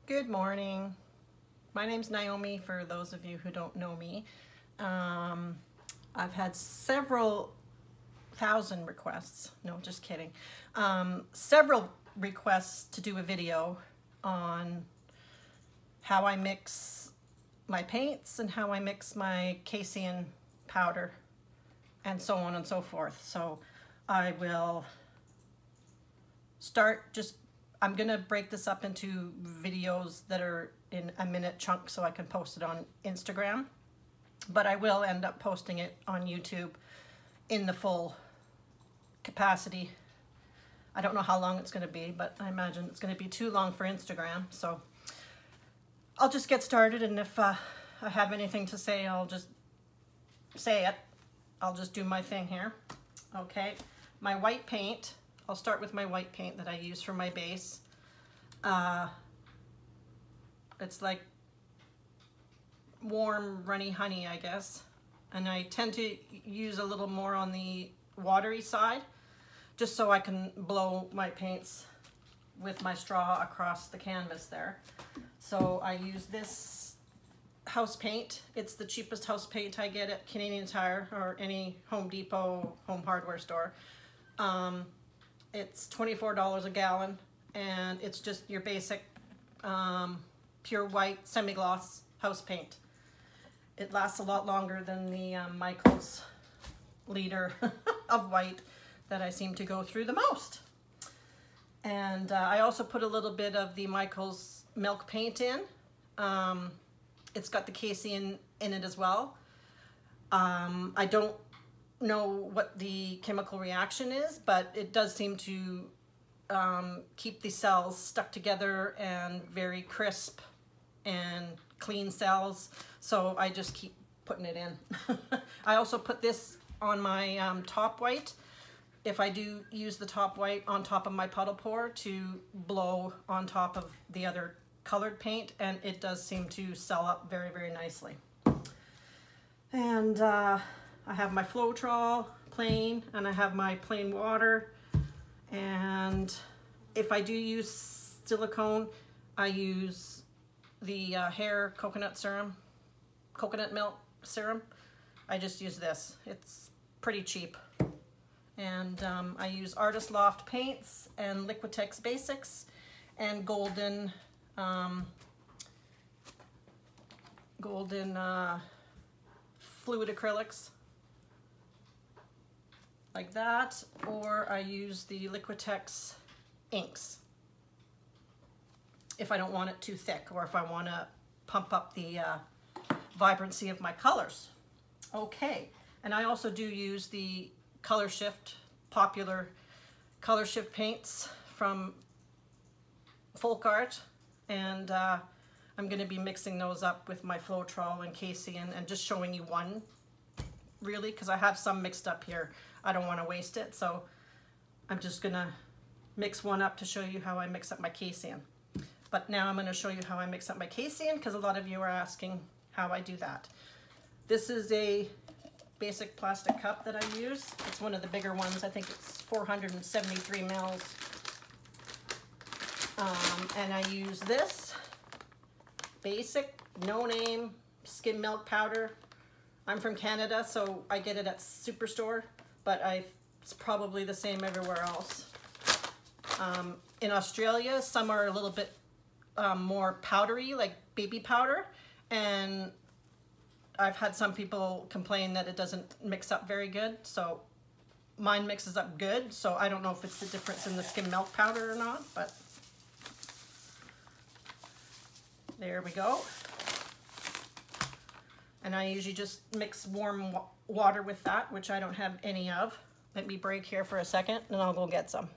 Good morning. My name's Naomi, for those of you who don't know me. I've had several thousand requests, no, just kidding, several requests to do a video on how I mix my paints and how I mix my casein powder and so on and so forth. So I will start I'm gonna break this up into videos that are in a minute chunk so I can post it on Instagram, but I will end up posting it on YouTube in the full capacity. I don't know how long it's gonna be, but I imagine it's gonna be too long for Instagram, so I'll just get started, and if I have anything to say, I'll just say it. I'll just do my thing here. Okay, my white paint. I'll start with my white paint that I use for my base. It's like warm, runny honey, I guess. And I tend to use a little more on the watery side, just so I can blow my paints with my straw across the canvas there. So I use this house paint. It's the cheapest house paint I get at Canadian Tire or any Home Depot home hardware store. It's $24 a gallon, and it's just your basic pure white semi-gloss house paint. It lasts a lot longer than the Michaels liter of white that I seem to go through the most. And I also put a little bit of the Michaels milk paint in. It's got the casein in it as well. I don't know what the chemical reaction is, but it does seem to keep the cells stuck together and very crisp and clean cells, so I just keep putting it in. I also put this on my top white, if I do use the top white on top of my puddle pour to blow on top of the other colored paint, and it does seem to cell up very, very nicely. And I have my Floetrol plain, and I have my plain water, and if I do use silicone, I use the hair coconut milk serum. I just use this. It's pretty cheap. And I use Artist Loft paints and Liquitex Basics and golden fluid acrylics, like that, or I use the Liquitex inks if I don't want it too thick, or if I want to pump up the vibrancy of my colors. Okay, and I also do use the Color Shift, popular Color Shift paints from Folk Art, and I'm going to be mixing those up with my Floetrol and casein, and just showing you one, really, because I have some mixed up here. I don't want to waste it, so I'm just going to mix one up to show you how I mix up my casein. But now I'm going to show you how I mix up my casein, because a lot of you are asking how I do that. This is a basic plastic cup that I use. It's one of the bigger ones. I think it's 473 mils. And I use this basic, no-name skim milk powder. I'm from Canada, so I get it at Superstore, but it's probably the same everywhere else. In Australia, some are a little bit more powdery, like baby powder, and I've had some people complain that it doesn't mix up very good, so mine mixes up good, so I don't know if it's the difference in the skim milk powder or not, but there we go. And I usually just mix warm water with that, which I don't have any of. Let me break here for a second, and I'll go get some.